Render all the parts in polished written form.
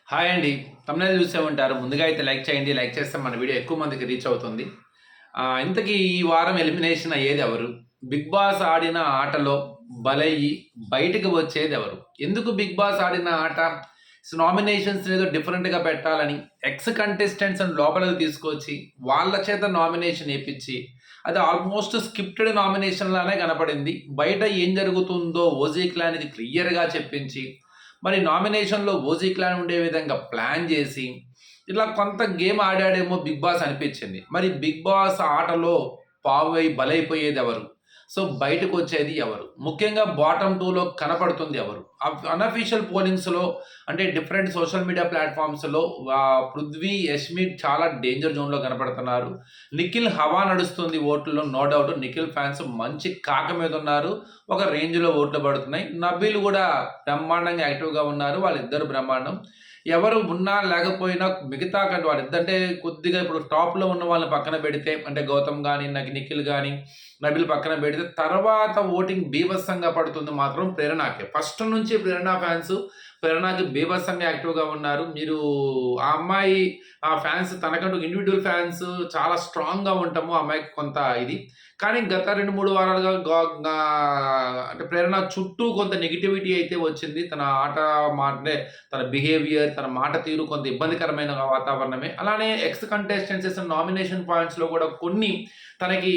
Hi అండి. thumbnail చూసే ఉంటారు. ముందుగా అయితే లైక్ చేయండి. లైక్ చేస్తే మన వీడియో ఎక్కువ మందికి రీచ్ అవుతుంది. ఇంతకీ ఈ వారం ఎలిమినేషన్ అయ్యేది ఎవరు? 'బిగ్ బాస్' ఆడిన ఆటలో బలయ్యి బయటకు వచ్చేది ఎవరు? ఎందుకు 'బిగ్ బాస్' ఆడిన ఆట నామినేషన్స్ ఏదో డిఫరెంట్‌గా పెట్టాలని ఎక్స్ కంటెస్టెంట్స్‌ని లోపలికి తీసుకొచ్చి వాళ్ళ చేత నామినేషన్ ఏపిచ్చి అది ఆల్మోస్ట్ స్క్రిప్టెడ్ నామినేషన్ లానే కనపడింది. బయట ఏం జరుగుతుందో ఓజీ క్లాన్‌కి క్లియర్‌గా చెప్పించి మరి నామినేషన్‌లో ఓజీ క్లాన్ ఉండే విధంగా ప్లాన్ చేసి, ఇలా కొంత గేమ్ ఆడాడేమో 'బిగ్ బాస్' అనిపించింది. మరి 'బిగ్ బాస్' ఆటలో పావై బలైపోయేదెవరు? సో, బయటకొచ్చేది ఎవరు? ముఖ్యంగా బాటమ్ 2లో కనపడుతుంది ఎవరు? అనఫిషియల్ పోలింగ్స్‌లో అంటే డిఫరెంట్ సోషల్ మీడియా ప్లాట్‌ఫార్మ్స్‌లో 'పృథ్వీ', 'యష్మి' చాలా డేంజర్ జోన్‌లో కనపడుతున్నారు. 'నిఖిల్' హవా నడుస్తుంది ఓట్లలో నో డౌట్. 'నిఖిల్' ఫ్యాన్స్ మంచి కాక మీదున్నారు. ఒక రేంజ్‌లో ఓట్లు పడుతున్నాయి. 'నబీల్' కూడా బ్రహ్మాండంగా యాక్టివ్‌గా ఉన్నారు. వాళ్ళిద్దరూ బ్రహ్మాండం. ఎవరు ఉన్నా లేకపోయినా మిగతా వాళ్ళిద్దంటే కొద్దిగా ఇప్పుడు టాప్‌లో ఉన్న వాళ్ళని పక్కన పెడితే అంటే 'గౌతమ్' గాని, 'నిఖిల్' గాని, 'నబీల్' పక్కన పెడితే తర్వాత ఓటింగ్ బీభత్సంగా పడుతుంది మాత్రం 'ప్రేరణకే'. ఫస్ట్ నుంచి 'ప్రేరణ' ఫ్యాన్స్ 'ప్రేరణకి' బీభత్సంగా యాక్టివ్‌గా ఉన్నారు. మీరు ఆ అమ్మాయి ఆ ఫ్యాన్స్ తనకంటూ ఇండివిడ్యువల్ ఫ్యాన్స్ చాలా స్ట్రాంగ్‌గా ఉంటాము. ఆ అమ్మాయికి కొంత ఇది. కానీ గత 2, 3 వారాలుగా అంటే 'ప్రేరణ' చుట్టూ కొంత నెగటివిటీ అయితే వచ్చింది. తన ఆట అంటే తన బిహేవియర్, తన మాట తీరు కొంత ఇబ్బందికరమైన వాతావరణమే. అలానే ఎక్స్ కంటెస్టెంట్స్ చేసిన నామినేషన్ పాయింట్స్‌లో కూడా కొన్ని తనకి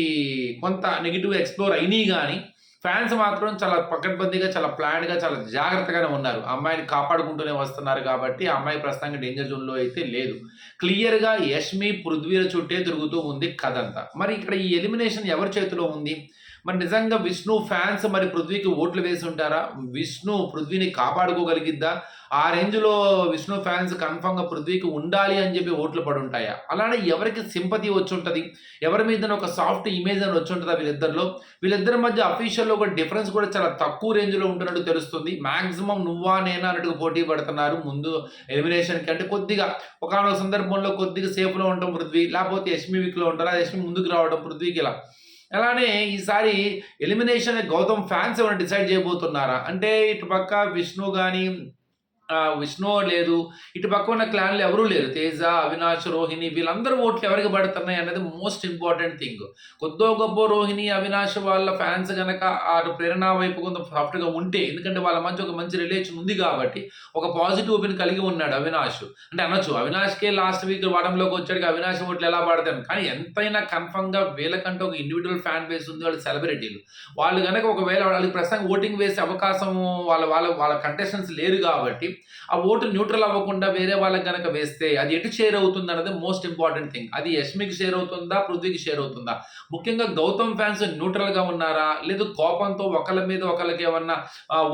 కొంత నెగెటివ్ ఎక్స్‌ప్లోర్ అయినియి గానీ, ఫ్యాన్స్ మాత్రం చాలా పకడ్బందీగా, చాలా ప్లాన్డ్‌గా, చాలా జాగ్రత్తగానే ఉన్నారు. ఆ అమ్మాయిని కాపాడుకుంటూనే వస్తున్నారు కాబట్టి, ఆ అమ్మాయి ప్రస్తుతానికి డేంజర్ జోన్‌లో అయితే లేదు. క్లియర్‌గా 'యష్మి', 'పృథ్వీల' చుట్టే తిరుగుతూ ఉంది కథంతా. మరి ఇక్కడ ఈ ఎలిమినేషన్ ఎవరి చేతిలో ఉంది? మరి నిజంగా 'విష్ణు' ఫ్యాన్స్ మరి 'పృథ్వీకి' ఓట్లు వేసుంటారా? 'విష్ణు' 'పృథ్వీని' కాపాడుకోగలిగిద్దా? ఆ రేంజ్‌లో 'విష్ణు' ఫ్యాన్స్ కన్ఫర్మ్‌గా 'పృథ్వీకి' ఉండాలి అని చెప్పి ఓట్లు పడుంటాయా? అలానే ఎవరికి సింపతి వచ్చుంటది? ఎవరి మీదన ఒక సాఫ్ట్ ఇమేజ్ అని వచ్చుంటదా వీళ్ళిద్దరిలో? వీళ్ళిద్దరి మధ్య అఫీషియల్‌లో ఒక డిఫరెన్స్ కూడా చాలా తక్కువ రేంజ్‌లో ఉంటున్నట్టు తెలుస్తుంది. మాక్సిమం నువ్వా నేనా అన్నట్టుగా పోటీ పడుతున్నారు. ముందు ఎలిమినేషన్‌కి అంటే కొద్దిగా ఒకానొక సందర్భంలో కొద్దిగా సేఫ్‌లో ఉండటం 'పృథ్వీ' లేకపోతే 'యష్మి' వీక్‌లో ఉంటారు. ఆ 'యష్మి' ముందుకు రావడం 'పృథ్వీకి' ఇలా. అలానే ఈసారి ఎలిమినేషన్ 'గౌతమ్' ఫ్యాన్స్ ఏమైనా డిసైడ్ చేయబోతున్నారా? అంటే ఇటు పక్క 'విష్ణు' గాని 'విష్ణు' లేదు. ఇటు పక్క ఉన్న క్లాన్‌లో ఎవరు లేరు. 'తేజ', 'అవినాష్', 'రోహిణి' వీళ్ళందరూ ఓట్లు ఎవరికి పడుతున్నాయి అన్నది మోస్ట్ ఇంపార్టెంట్ థింగ్. కొద్దో గొప్పో 'రోహిణి', 'అవినాష్' వాళ్ళ ఫ్యాన్స్ గనక అటు 'ప్రేరణ' వైపు కొంత సాఫ్ట్‌గా ఉంటే ఎందుకంటే వాళ్ళ మధ్య ఒక మంచి రిలేషన్ ఉంది కాబట్టి ఒక పాజిటివ్ ఒపీనియన్ కలిగి ఉన్నాడు 'అవినాష్.' అంటే అనొచ్చు 'అవినాష్‌కే' లాస్ట్ వీక్ వారంలోకి వచ్చాడు 'అవినాష్' ఓట్లు ఎలా పడతాయని. కానీ ఎంతైనా కన్ఫర్మ్‌గా వీళ్ళకంటూ ఒక ఇండివిడ్యువల్ ఫ్యాన్ బేస్ ఉంది. వాళ్ళు సెలబ్రిటీలు. వాళ్ళు గనక ఒకవేళ వాళ్ళకి ప్రస్తుతానికి ఓటింగ్ వేసే అవకాశం వాళ్ళ వాళ్ళ వాళ్ళ కంటెస్టెంట్స్ లేరు కాబట్టి ఆ ఓటు న్యూట్రల్ అవ్వకుండా వేరే వాళ్ళకి గనక వేస్తే అది ఎటు షేర్ అవుతుంది అన్నది మోస్ట్ ఇంపార్టెంట్ థింగ్. అది 'యష్మి'కి షేర్ అవుతుందా? 'పృథ్వీకి' షేర్ అవుతుందా? ముఖ్యంగా 'గౌతమ్' ఫ్యాన్స్ న్యూట్రల్‌గా ఉన్నారా? లేదు కోపంతో ఒకళ్ళ మీద ఒకళ్ళకి ఏమన్నా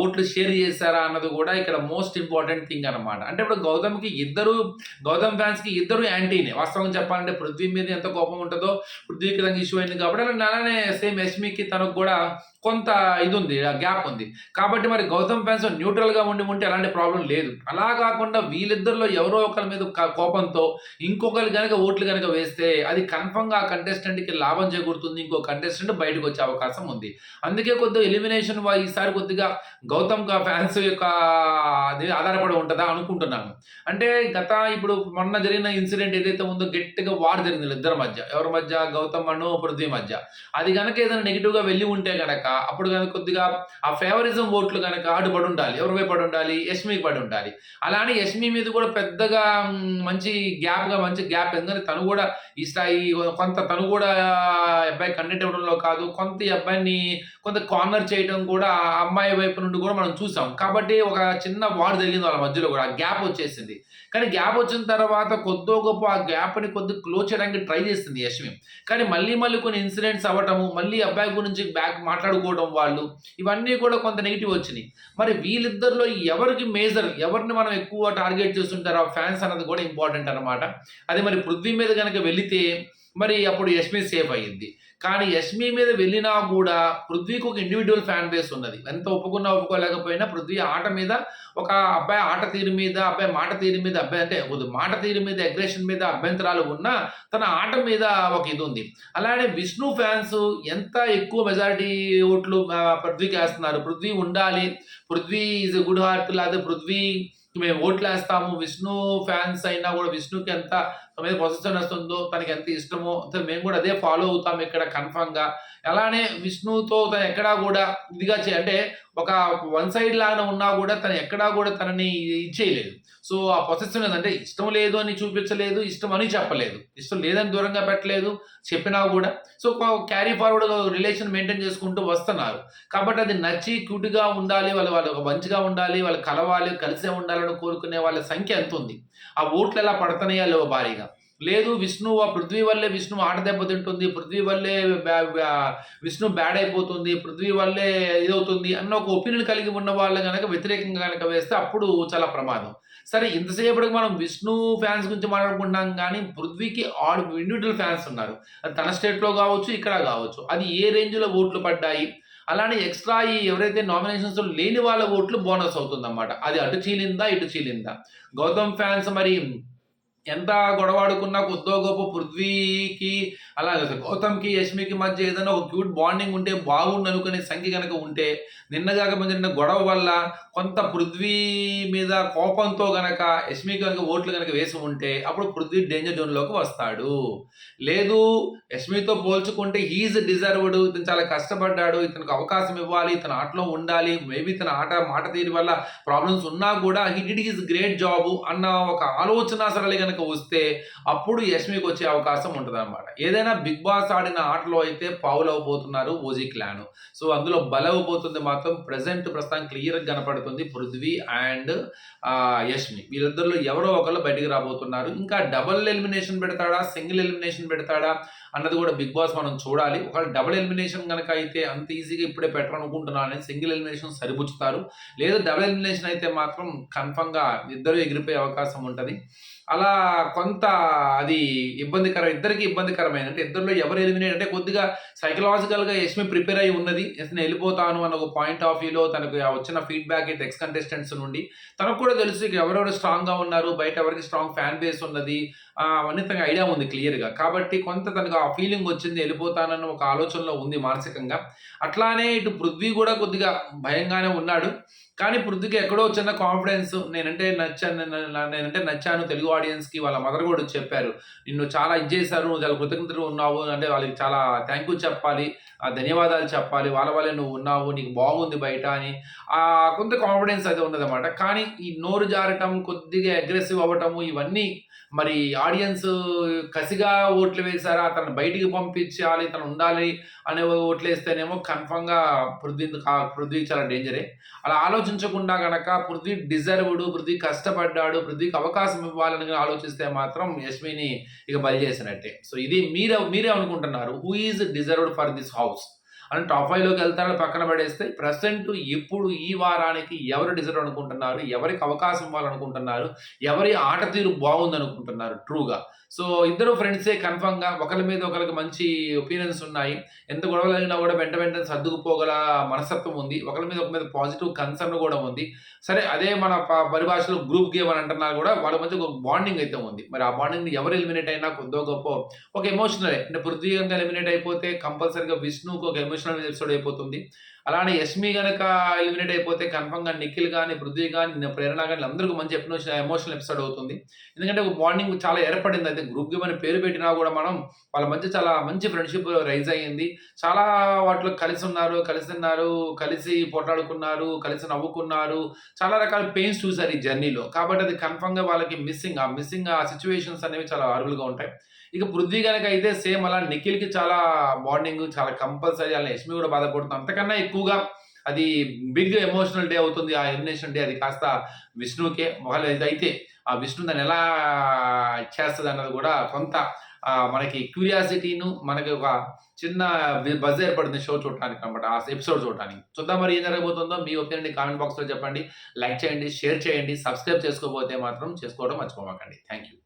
ఓట్లు షేర్ చేశారా? అన్నది కూడా ఇక్కడ మోస్ట్ ఇంపార్టెంట్ థింగ్ అనమాట. అంటే ఇప్పుడు 'గౌతమ్' ఫ్యాన్స్‌కి ఇద్దరు యాంటీనే. వాస్తవంగా చెప్పాలంటే 'పృథ్వీ' మీద ఎంత కోపం ఉంటదో 'పృథ్వీకి' దానికి ఇష్యూ అయింది కాబట్టి అలానే సేమ్ 'యష్మి'కి తనకు కూడా కొంత ఇదుంది. గ్యాప్ ఉంది. కాబట్టి మరి 'గౌతమ్' ఫ్యాన్స్ న్యూట్రల్‌గా ఉంటే ఎలాంటి ప్రాబ్లమ్ లేదు. అలా కాకుండా వీళ్ళిద్దరిలో ఎవరో ఒకళ్ళ మీద కోపంతో ఇంకొకళ్ళు గనక ఓట్లు గనక వేస్తే అది కన్ఫర్మ్‌గా ఆ కంటెస్టెంట్‌కి లాభం చేకూరుతుంది. ఇంకో కంటెస్టెంట్ బయటకొచ్చే అవకాశం ఉంది. అందుకే కొద్దిగా ఎలిమినేషన్ ఈసారి కొద్దిగా 'గౌతమ్' ఫ్యాన్స్ యొక్క అది ఆధారపడి ఉంటదా అనుకుంటున్నాను. అంటే ఇప్పుడు మొన్న జరిగిన ఇన్సిడెంట్ ఏదైతే ఉందో గట్టిగా వార్ జరిగింది వీళ్ళిద్దరి మధ్య. ఎవరి మధ్య? 'గౌతమ్' పృథ్వీ మధ్య. అది గనక ఏదైనా నెగెటివ్‌గా వెళ్లి ఉంటే గనక అప్పుడు గనక కొద్దిగా ఆ ఫేవరిజం ఓట్లు గనక అటు పడుండాలి. ఎవరి వైపు పడుండాలి? 'యష్మి'కి పడుండాలి. అలానే 'యష్మి' మీద కూడా పెద్దగా మంచి గ్యాప్ ఎందుకంటే తను కూడా ఈ స్థాయి కొంత తను కూడా అబ్బాయి కంటెంట్ ఇవ్వడంలో కాదు. కొంత ఈ అబ్బాయిని కొంత కార్నర్ చేయడం కూడా ఆ అమ్మాయి వైపు నుండి కూడా మనం చూసాం. కాబట్టి ఒక చిన్న వార్ జరిగింది వాళ్ళ మధ్యలో కూడా. ఆ గ్యాప్ వచ్చేసింది. కానీ గ్యాప్ వచ్చిన తర్వాత కొద్దో గొప్పో ఆ గ్యాప్‌ని కొద్దిగా క్లోజ్ చేయడానికి ట్రై చేసింది 'యష్మి.' కానీ మళ్ళీ కొన్ని ఇన్సిడెంట్స్ అవ్వటము, మళ్ళీ అబ్బాయి గురించి బ్యాక్ మాట్లాడుకోవడం వాళ్ళు, ఇవన్నీ కూడా కొంత నెగెటివ్ వచ్చినియి. మరి వీళ్ళిద్దరిలో ఎవరిని మనం ఎక్కువ టార్గెట్ చేస్తుంటారు ఆ ఫ్యాన్స్ అన్నది కూడా ఇంపార్టెంట్ అనమాట. అది మరి 'పృథ్వీ' మీద గనక వెళితే మరి అప్పుడు 'యష్మి' సేఫ్ అయ్యిద్ది. కానీ 'యష్మి' మీద వెళ్ళినా గూడా 'పృథ్వీకి' ఒక ఇండివిడ్యువల్ ఫ్యాన్ బేస్ ఉన్నది. ఎంత ఒప్పుకున్నా, ఒప్పుకోలేకపోయినా 'పృథ్వీ' ఆట మీద ఒక అబ్బాయి ఆట తీరు మీద, అబ్బాయి మాట తీరు మీద అంటే మాట తీరు మీద, అగ్రెషన్ మీద అభ్యంతరాలు ఉన్నా తన ఆట మీద ఒక ఇదుంది. అలానే 'విష్ణు' ఫ్యాన్స్ ఎంత ఎక్కువ మెజారిటీ ఓట్లు 'పృథ్వీకి' ఏస్తున్నారు. 'పృథ్వీ' ఉండాలి. 'Prithvi is a good heart' లేకపోతే 'పృథ్వీ' మేము ఓట్లేస్తాము. విష్ణు ఫ్యాన్స్ అయినా కూడా విష్ణుకి ఎంత తన మీద పొసెసివ్‌నెస్ ఉందో, తనకి ఎంత ఇష్టమో మేము కూడా అదే ఫాలో అవుతాం ఇక్కడ కన్ఫర్మ్‌గా. అలానే విష్ణుతో తను ఎక్కడా కూడా ఇదిగా అంటే ఒక వన్ సైడ్ లాగా ఉన్నా కూడా తను ఎక్కడా కూడా తనని ఇచ్చేయలేదు. సో, ఆ పొసెసివ్‌నెస్ అంటే ఇష్టం లేదు అని చూపించలేదు, ఇష్టం అని చెప్పలేదు. ఇష్టం లేదని దూరంగా పెట్టలేదు, చెప్పినా కూడా. So, carry forward relation maintain చేసుకుంటూ వస్తున్నారు. కాబట్టి అది నచ్చి క్యూట్‌గా ఉండాలి, వాళ్ళు మంచిగా ఉండాలి, వాళ్ళు కలవాలి, కలిసే ఉండాలని కోరుకునే వాళ్ళ సంఖ్య ఎంతుంది? ఆ ఓట్లు ఎలా పడుతున్నాయా లేవో భారీగా. లేదు విష్ణు ఆ పృథ్వీ వల్లే విష్ణు ఆట దెబ్బతింటుంది, పృథ్వీ వల్లే విష్ణు బ్యాడ్ అయిపోతుంది, పృథ్వీ వల్లే ఇదవుతుంది అన్న ఒక ఒపీనియన్ కలిగి ఉన్న వాళ్ళు గనక వ్యతిరేకంగా గనక వేస్తే అప్పుడు చాలా ప్రమాదం. సరే ఇంతసేపటికి మనం విష్ణు ఫ్యాన్స్ గురించి మాట్లాడుకుంటున్నాం గానీ, పృథ్వీకి ఇండివిడ్యువల్ ఫ్యాన్స్ ఉన్నారు. అది తన స్టేట్‌లో గావచ్చు, ఇక్కడ గావచ్చు. అది ఏ రేంజ్‌లో ఓట్లు పడ్డాయి. అలానే ఎక్స్‌ట్రా ఎవరైతే నామినేషన్స్‌లో లేని వాళ్ళ ఓట్లు బోనస్ అవుతుందన్నమాట. అది అటు చీలిందా, ఇటు చీలిందా. గౌతమ్ ఫ్యాన్స్ మరి ఎంత గొడవాడుకున్నా కొద్దో గొప్పో పృథ్వీకి అలాగే గౌతమ్‌కి, యష్మికి మధ్య ఏదైనా ఒక క్యూట్ బాండింగ్ ఉంటే బాగుండనుకునే సంఖ్య గనక ఉంటే, నిన్నగాక జరిగిన గొడవ వల్ల కొంత పృథ్వీ మీద కోపంతో గనక యష్మికి గనక ఓట్లు గనక వేసి ఉంటే, అప్పుడు పృథ్వీ డేంజర్ జోన్‌లోకి వస్తాడు. లేదు యష్మితో పోల్చుకుంటే హి ఈజ్ డిజర్వ్డ్, ఇతను చాలా కష్టపడ్డాడు, ఇతనికి అవకాశం ఇవ్వాలి, ఇతను ఆటలో ఉండాలి, మేబీ ఇతని మాట తీరు వల్ల ప్రాబ్లమ్స్ ఉన్నా కూడా హి డిడ్ హిస్ గ్రేట్ జాబ్ అన్న ఒక ఆలోచన సరళి గనక వస్తే అప్పుడు యష్మికి వచ్చే అవకాశం ఉంటదనమాట. ఏదైనా బిగ్ బాస్ ఆడిన ఆటలో అయితే పావులవ్వబోతున్నారు ఓజీ క్లాన్. సో, అందులో బలవ్వబోతుంది మాత్రం ప్రస్తుతానికి క్లియర్‌గా కనపడుతుంది పృథ్వీ అండ్ యష్మి. వీళ్ళిద్దరిలో ఎవరో ఒకళ్ళు బయటికి రాబోతున్నారు. ఇంకా డబుల్ ఎలిమినేషన్ పెడతాడా? సింగిల్ ఎలిమినేషన్ పెడతాడా? అన్నది కూడా బిగ్ బాస్ మనం చూడాలి. ఒకవేళ డబుల్ ఎలిమినేషన్ గనక అయితే అంత ఈజీగా ఇప్పుడే పెట్టరనుకుంటున్నాను. Single elimination సరిపుచ్చుతారు. లేదు డబుల్ ఎలిమినేషన్ అయితే మాత్రం కన్ఫర్మ్‌గా ఇద్దరు ఎగిరిపోయే అవకాశం ఉంటది. అలా కొంత అది ఇద్దరికీ ఇబ్బందికరమైనది. అంటే ఇద్దరిలో ఎవరు ఎలిమినేట్ అంటే కొద్దిగా సైకలాజికల్‌గా యష్మి ప్రిపేర్ అయ్యి ఉన్నది. నేను వెళ్ళిపోతాను అన్న ఒక పాయింట్ ఆఫ్ వ్యూలో తనకు వచ్చిన ఫీడ్‌బ్యాక్ అయితే ఎక్స్ కంటెస్టెంట్స్ నుండి. తనకు కూడా తెలుసు ఎవరెవరు స్ట్రాంగ్‌గా ఉన్నారు, బయట ఎవరికి స్ట్రాంగ్ ఫ్యాన్ బేస్ ఉన్నది. అవన్నీ తనకు ఐడియా ఉంది క్లియర్‌గా. కాబట్టి కొంత తనకు ఆ ఫీలింగ్ వచ్చింది వెళ్ళిపోతానన్న ఒక ఆలోచనలో ఉంది మానసికంగా. అట్లానే ఇటు పృథ్వీ కూడా కొద్దిగా భయంగానే ఉన్నాడు. కానీ పృథ్వీకి ఎక్కడో చిన్న కాన్ఫిడెన్స్ నేనంటే నచ్చాను తెలుగు ఆడియన్స్‌కి వాళ్ళ మదర్ కూడా చెప్పారు. నిన్ను చాలా ఇది చేశారు. నువ్వు చాలా కృతజ్ఞతలు ఉన్నావు. అంటే వాళ్ళకి చాలా థాంక్ యూ చెప్పాలి. ధన్యవాదాలు చెప్పాలి. వాళ్ళ వల్లే నువ్వు ఉన్నావు. నీకు బాగుంది బయట అని. కొంత కాన్ఫిడెన్స్ అయితే ఉన్నదన్నమాట. కానీ ఈ నోరు జారటం, కొద్దిగా అగ్రెసివ్ అవ్వటము ఇవన్నీ మరి ఆడియన్స్ కసిగా ఓట్లు వేశారా? తనను బయటికి పంపించాలి, తను ఉండాలి అనే ఓట్లేస్తేనేమో కన్ఫర్మ్‌గా పృథ్వీ చాలా డేంజరే. అలా ఆలోచించకుండా గనక పృథ్వీ డిజర్వ్డ్, పృథ్వీ కష్టపడ్డాడు, పృథ్వీకి అవకాశం ఇవ్వాలని ఆలోచిస్తే మాత్రం యష్మిని ఇక బలి చేసినట్టే. సో, ఇది మీరేమనుకుంటున్నారు? Who is deserved for this house? అని టాప్ 5లోకి వెళ్తారో పక్కన పడేస్తే ప్రెజెంట్ ఇప్పుడు ఈ వారానికి ఎవరు డిజర్వ్ అనుకుంటున్నారు? ఎవరికి అవకాశం ఇవ్వాలనుకుంటున్నారు? ఎవరి ఆట తీరు బాగుందనుకుంటున్నారు ట్రూగా? సో, ఇద్దరు ఫ్రెండ్సే కన్ఫర్మ్‌గా ఒకళ్ళ మీద ఒకళ్ళకి మంచి ఒపీనియన్స్ ఉన్నాయి. ఎంత గొడవలు జరిగినా కూడా వెంటనే సర్దుకుపోగల మనస్తత్వం ఉంది. ఒకళ్ళ మీద పాజిటివ్ కన్సర్న్ కూడా ఉంది. సరే అదే మన పరిభాషలో గ్రూప్ గేమ్ అని అంటున్నారు కూడా వాళ్ళ మధ్య ఒక బాండింగ్ అయితే ఉంది. మరి ఆ బాండింగ్‌ని ఎవరు ఎలిమినేట్ అయినా కొద్దో గొప్పో ఒక ఎమోషనలే. అంటే పృథ్వీ గనుక ఎలిమినేట్ అయిపోతే కంపల్సరీగా విష్ణుకి ఒక ఎమోషనల్ ఎపిసోడ్ అయిపోతుంది. అలానే యష్మి గనక ఎలిమినేట్ అయిపోతే కన్ఫర్మ్‌గా నిఖిల్ గాని, పృథ్వీ గాని, ప్రేరణ గాని అందరికి మంచి ఎమోషనల్ ఎపిసోడ్ అవుతుంది. ఎందుకంటే ఒక బాండింగ్ చాలా ఏర్పడింది. అయితే గ్రూప్ గేమ్ అని పేరు పెట్టినా కూడా మనం వాళ్ళ మధ్య చాలా మంచి ఫ్రెండ్‌షిప్ రైజ్ అయ్యింది. చాలా వాటిలో కలిసి ఉన్నారు, కలిసి తిన్నారు, కలిసి పోట్లాడుకున్నారు, కలిసి నవ్వుకున్నారు. చాలా రకాల పెయిన్స్ చూసారు ఈ జర్నీలో. కాబట్టి అది కన్ఫర్మ్‌గా వాళ్ళకి మిస్సింగ్ ఆ సిట్యుయేషన్స్ అనేవి చాలా హారబుల్‌గా ఉంటాయి. ఇక పృథ్వీ గనక అయితే సేమ్ అలా నిఖిల్‌కి చాలా బాండింగ్ చాలా కంపల్సరీ అలా యష్మి కూడా బాధపడుతుంది. అంతకన్నా ఎక్కువగా అది బిగ్ ఎమోషనల్ డే అవుతుంది. ఆ ఎలిమినేషన్ డే అది కాస్త విష్ణుకే. ఒకవేళ ఇదైతే ఆ విష్ణు దాన్ని ఎలా చేస్తదన్నది కూడా కొంత మనకి క్యూరియాసిటీను మనకి ఒక చిన్న బజ్ ఏర్పడింది షో చూడటానికనమాట. ఆ ఎపిసోడ్ చూడటానికి. చూద్దాం మరి ఏం జరగబోతుందో మీ ఒపీనియన్‌ని కామెంట్ బాక్స్‌లో చెప్పండి. లైక్ చేయండి, షేర్ చేయండి. సబ్స్క్రైబ్ చేసుకోకపోతే మాత్రం చేసుకోవడం మర్చిపోమాకండి. Thank you.